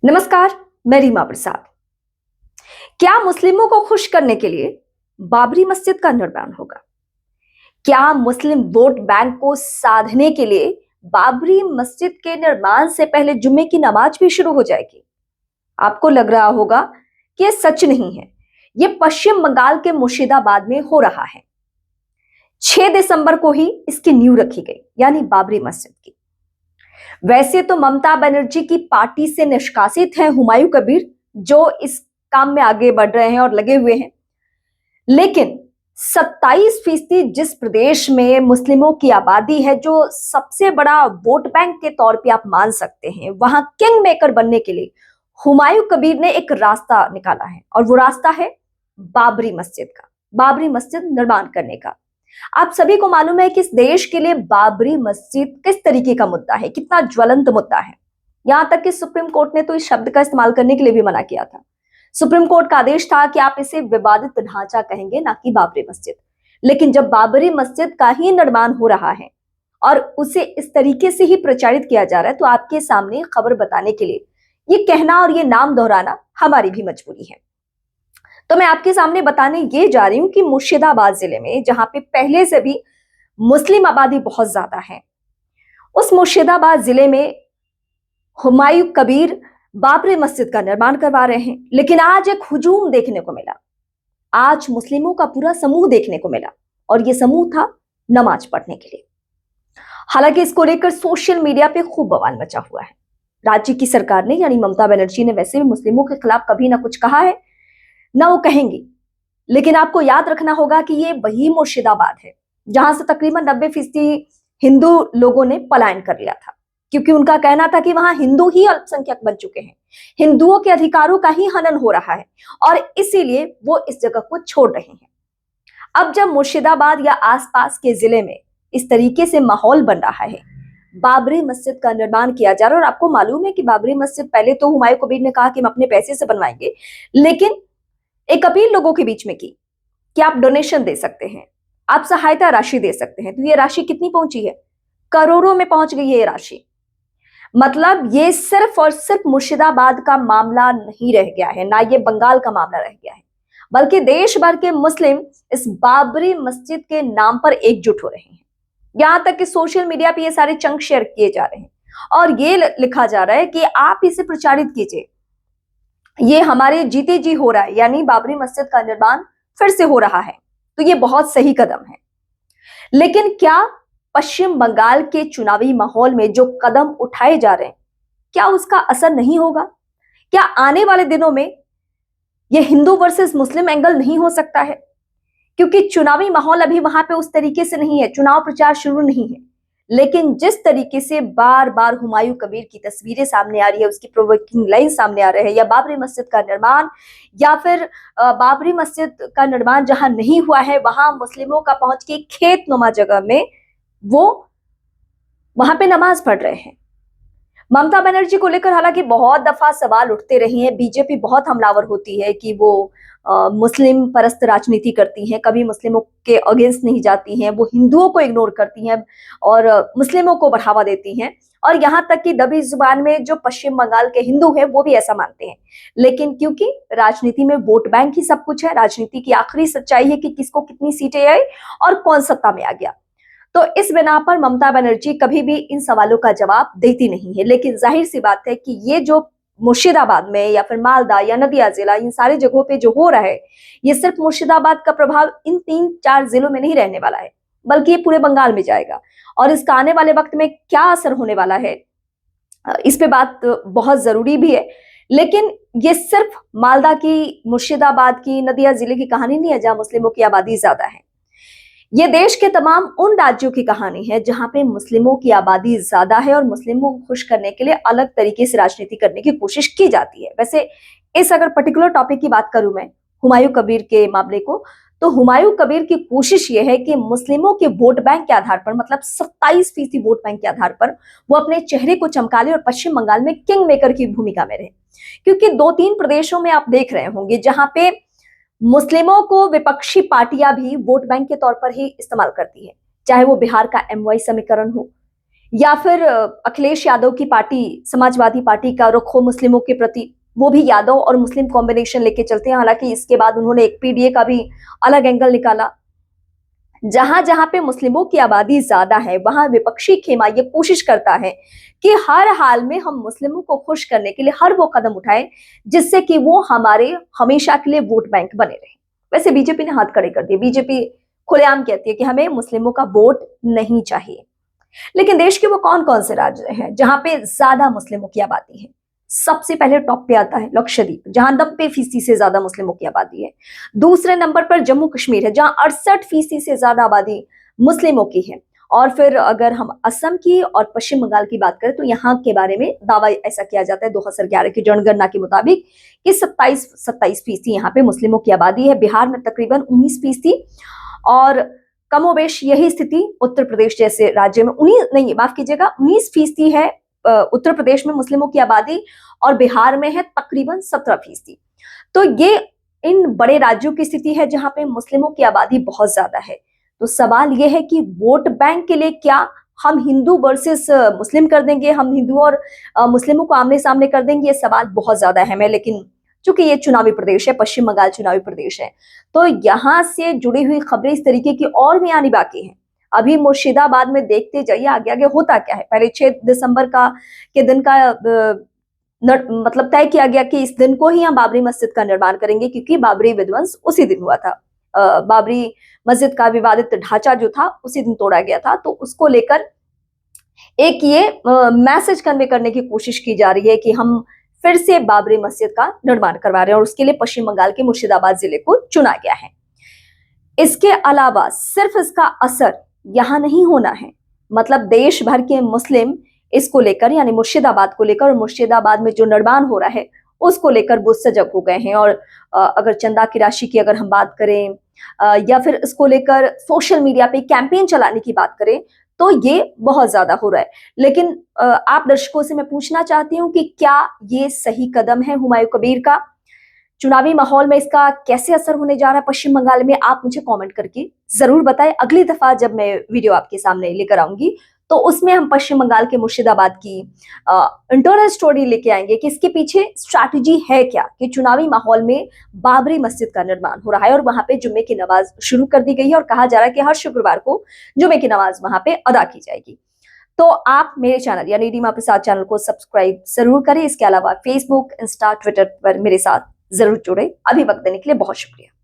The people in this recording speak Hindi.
नमस्कार। मैं रीमा प्रसाद। क्या मुस्लिमों को खुश करने के लिए बाबरी मस्जिद का निर्माण होगा? क्या मुस्लिम वोट बैंक को साधने के लिए बाबरी मस्जिद के निर्माण से पहले जुम्मे की नमाज भी शुरू हो जाएगी? आपको लग रहा होगा कि यह सच नहीं है। यह पश्चिम बंगाल के मुर्शिदाबाद में हो रहा है। 6 दिसंबर को ही इसकी नींव रखी गई, यानी बाबरी मस्जिद की। वैसे तो ममता बनर्जी की पार्टी से निष्कासित है हुमायूं कबीर, जो इस काम में आगे बढ़ रहे हैं और लगे हुए हैं। लेकिन 27% जिस प्रदेश में मुस्लिमों की आबादी है, जो सबसे बड़ा वोट बैंक के तौर पे आप मान सकते हैं, वहां किंग मेकर बनने के लिए हुमायूं कबीर ने एक रास्ता निकाला है, और वो रास्ता है बाबरी मस्जिद का, बाबरी मस्जिद निर्माण करने का। आप सभी को मालूम है कि इस देश के लिए बाबरी मस्जिद किस तरीके का मुद्दा है, कितना ज्वलंत मुद्दा है। यहां तक कि सुप्रीम कोर्ट ने तो इस शब्द का इस्तेमाल करने के लिए भी मना किया था। सुप्रीम कोर्ट का आदेश था कि आप इसे विवादित ढांचा कहेंगे, ना कि बाबरी मस्जिद। लेकिन जब बाबरी मस्जिद का ही निर्माण हो रहा है और उसे इस तरीके से ही प्रचारित किया जा रहा है, तो आपके सामने खबर बताने के लिए ये कहना और ये नाम दोहराना हमारी भी मजबूरी है। तो मैं आपके सामने बताने ये जा रही हूं कि मुर्शिदाबाद जिले में, जहां पे पहले से भी मुस्लिम आबादी बहुत ज्यादा है, उस मुर्शिदाबाद जिले में हुमायूं कबीर बाबरी मस्जिद का निर्माण करवा रहे हैं। लेकिन आज एक हुजूम देखने को मिला। आज मुस्लिमों का पूरा समूह देखने को मिला, और यह समूह था नमाज पढ़ने के लिए। हालांकि इसको लेकर सोशल मीडिया पे खूब बवाल मचा हुआ है। राज्य की सरकार ने, यानी ममता बनर्जी ने, वैसे भी मुस्लिमों के खिलाफ कभी ना कुछ कहा है, ना वो कहेंगी। लेकिन आपको याद रखना होगा कि ये वही मुर्शिदाबाद है जहां से तकरीबन 90% हिंदू लोगों ने पलायन कर लिया था, क्योंकि उनका कहना था कि वहां हिंदू ही अल्पसंख्यक बन चुके हैं, हिंदुओं के अधिकारों का ही हनन हो रहा है, और इसीलिए वो इस जगह को छोड़ रहे हैं। अब जब मुर्शिदाबाद या आसपास के जिले में इस तरीके से माहौल बन रहा है, बाबरी मस्जिद का निर्माण किया जा रहा है, और आपको मालूम है कि बाबरी मस्जिद पहले तो हुमायूं कबीर ने कहा कि हम अपने पैसे से बनवाएंगे, लेकिन एक अपील लोगों के बीच में की कि आप डोनेशन दे सकते हैं, आप सहायता राशि दे सकते हैं। तो ये राशि कितनी पहुंची है? करोड़ों में पहुंच गई है ये राशि। मतलब ये सिर्फ और सिर्फ मुर्शिदाबाद का मामला नहीं रह गया है, ना ये बंगाल का मामला रह गया है, बल्कि देश भर के मुस्लिम इस बाबरी मस्जिद के नाम पर एकजुट हो रहे हैं। यहां तक कि सोशल मीडिया पे ये सारे चंक शेयर किए जा रहे हैं, और ये लिखा जा रहा है कि आप इसे प्रचारित कीजिए, ये हमारे जीते जी हो रहा है, यानी बाबरी मस्जिद का निर्माण फिर से हो रहा है। तो ये बहुत सही कदम है। लेकिन क्या पश्चिम बंगाल के चुनावी माहौल में जो कदम उठाए जा रहे हैं, क्या उसका असर नहीं होगा? क्या आने वाले दिनों में यह हिंदू वर्सेस मुस्लिम एंगल नहीं हो सकता है? क्योंकि चुनावी माहौल अभी वहां पे उस तरीके से नहीं है, चुनाव प्रचार शुरू नहीं है। लेकिन जिस तरीके से बार बार हुमायूं कबीर की तस्वीरें सामने आ रही है, उसकी प्रोवोकिंग लाइन सामने आ रहे हैं, या बाबरी मस्जिद का निर्माण, या फिर बाबरी मस्जिद का निर्माण जहां नहीं हुआ है वहां मुस्लिमों का पहुंच के खेत नुमा जगह में वो वहां पे नमाज पढ़ रहे हैं। ममता बनर्जी को लेकर हालांकि बहुत दफा सवाल उठते रहे हैं। बीजेपी बहुत हमलावर होती है कि वो मुस्लिम परस्त राजनीति करती हैं, कभी मुस्लिमों के अगेंस्ट नहीं जाती हैं, वो हिंदुओं को इग्नोर करती हैं और मुस्लिमों को बढ़ावा देती हैं। और यहाँ तक कि दबी जुबान में जो पश्चिम बंगाल के हिंदू हैं वो भी ऐसा मानते हैं। लेकिन क्योंकि राजनीति में वोट बैंक ही सब कुछ है, राजनीति की आखिरी सच्चाई है कि किसको कितनी सीटें आई और कौन सत्ता में आ गया, तो इस बिना पर ममता बनर्जी कभी भी इन सवालों का जवाब देती नहीं है। लेकिन जाहिर सी बात है कि ये जो मुर्शिदाबाद में या फिर मालदा या नदिया जिला, इन सारी जगहों पे जो हो रहा है, ये सिर्फ मुर्शिदाबाद का प्रभाव इन 3-4 जिलों में नहीं रहने वाला है, बल्कि ये पूरे बंगाल में जाएगा। और इसका आने वाले वक्त में क्या असर होने वाला है, इस पे बात बहुत जरूरी भी है। लेकिन ये सिर्फ मालदा की, मुर्शिदाबाद की, नदिया जिले की कहानी नहीं है जहां मुस्लिमों की आबादी ज्यादा है। ये देश के तमाम उन राज्यों की कहानी है जहां पे मुस्लिमों की आबादी ज्यादा है, और मुस्लिमों को खुश करने के लिए अलग तरीके से राजनीति करने की कोशिश की जाती है। वैसे इस अगर पर्टिकुलर टॉपिक की बात करूं मैं, हुमायूं कबीर के मामले को, तो हुमायूं कबीर की कोशिश ये है कि मुस्लिमों के वोट बैंक के आधार पर, मतलब 27% वोट बैंक के आधार पर, वो अपने चेहरे को चमका ले और पश्चिम बंगाल में किंग मेकर की भूमिका में रहे। क्योंकि 2-3 प्रदेशों में आप देख रहे होंगे जहां पे मुस्लिमों को विपक्षी पार्टियां भी वोट बैंक के तौर पर ही इस्तेमाल करती है, चाहे वो बिहार का एमवाई समीकरण हो, या फिर अखिलेश यादव की पार्टी समाजवादी पार्टी का रुख हो मुस्लिमों के प्रति, वो भी यादव और मुस्लिम कॉम्बिनेशन लेके चलते हैं। हालांकि इसके बाद उन्होंने एक पीडीए का भी अलग एंगल निकाला। जहां जहां पे मुस्लिमों की आबादी ज्यादा है वहां विपक्षी खेमा ये कोशिश करता है कि हर हाल में हम मुस्लिमों को खुश करने के लिए हर वो कदम उठाएं जिससे कि वो हमारे हमेशा के लिए वोट बैंक बने रहे। वैसे बीजेपी ने हाथ खड़े कर दिए। बीजेपी खुलेआम कहती है कि हमें मुस्लिमों का वोट नहीं चाहिए। लेकिन देश के वो कौन कौन से राज्य हैं जहां पे ज्यादा मुस्लिमों की आबादी है? सबसे पहले टॉप पे आता है लक्षद्वीप, जहां 90% से ज्यादा मुस्लिमों की आबादी है। दूसरे नंबर पर जम्मू कश्मीर है, जहां 68% से ज्यादा आबादी मुस्लिमों की है। और फिर अगर हम असम की और पश्चिम बंगाल की बात करें तो यहाँ के बारे में दावा ऐसा किया जाता है 2011 की जनगणना के मुताबिक कि 27% यहाँ पे मुस्लिमों की आबादी है। बिहार में तकरीबन 19%, और कमोबेश यही स्थिति उत्तर प्रदेश जैसे राज्य में 19% है उत्तर प्रदेश में मुस्लिमों की आबादी, और बिहार में है तकरीबन 17%। तो ये इन बड़े राज्यों की स्थिति है जहां पे मुस्लिमों की आबादी बहुत ज्यादा है। तो सवाल यह है कि वोट बैंक के लिए क्या हम हिंदू वर्सेस मुस्लिम कर देंगे, हम हिंदू और मुस्लिमों को आमने सामने कर देंगे? ये सवाल बहुत ज्यादा अहम है। लेकिन चूंकि ये चुनावी प्रदेश है, पश्चिम बंगाल चुनावी प्रदेश है, तो यहां से जुड़ी हुई खबरें इस तरीके की और भी आनी बाकी है। अभी मुर्शिदाबाद में देखते जाइए आगे आगे होता क्या है। पहले 6 दिसंबर के दिन का मतलब तय किया गया कि इस दिन को ही हम बाबरी मस्जिद का निर्माण करेंगे, क्योंकि बाबरी विध्वंस उसी दिन हुआ था। बाबरी मस्जिद का विवादित ढांचा जो था उसी दिन तोड़ा गया था। तो उसको लेकर एक ये मैसेज कन्वे करने की कोशिश की जा रही है कि हम फिर से बाबरी मस्जिद का निर्माण करवा रहे हैं, और उसके लिए पश्चिम बंगाल के मुर्शिदाबाद जिले को चुना गया है। इसके अलावा सिर्फ इसका असर यहां नहीं होना है, मतलब देश भर के मुस्लिम इसको लेकर, यानी मुर्शिदाबाद को लेकर और मुर्शिदाबाद में जो निर्माण हो रहा है उसको लेकर वो सजग हो गए हैं। और अगर चंदा की राशि की अगर हम बात करें या फिर इसको लेकर सोशल मीडिया पे कैंपेन चलाने की बात करें तो ये बहुत ज्यादा हो रहा है। लेकिन आप दर्शकों से मैं पूछना चाहती हूँ कि क्या ये सही कदम है हुमायूं कबीर का? चुनावी माहौल में इसका कैसे असर होने जा रहा है पश्चिम बंगाल में? आप मुझे कमेंट करके जरूर बताएं। अगली दफा जब मैं वीडियो आपके सामने लेकर आऊंगी तो उसमें हम पश्चिम बंगाल के मुर्शिदाबाद की इंटरनल स्टोरी लेके आएंगे कि इसके पीछे स्ट्रैटेजी है क्या, कि चुनावी माहौल में बाबरी मस्जिद का निर्माण हो रहा है और वहां पे जुम्मे की नमाज शुरू कर दी गई है, और कहा जा रहा है कि हर शुक्रवार को जुम्मे की नमाज वहां पे अदा की जाएगी। तो आप मेरे चैनल यानी रीमा प्रसाद चैनल को सब्सक्राइब जरूर करें। इसके अलावा फेसबुक, इंस्टा, ट्विटर पर मेरे साथ जरूर जुड़े। अभी वक्त देने के लिए बहुत शुक्रिया।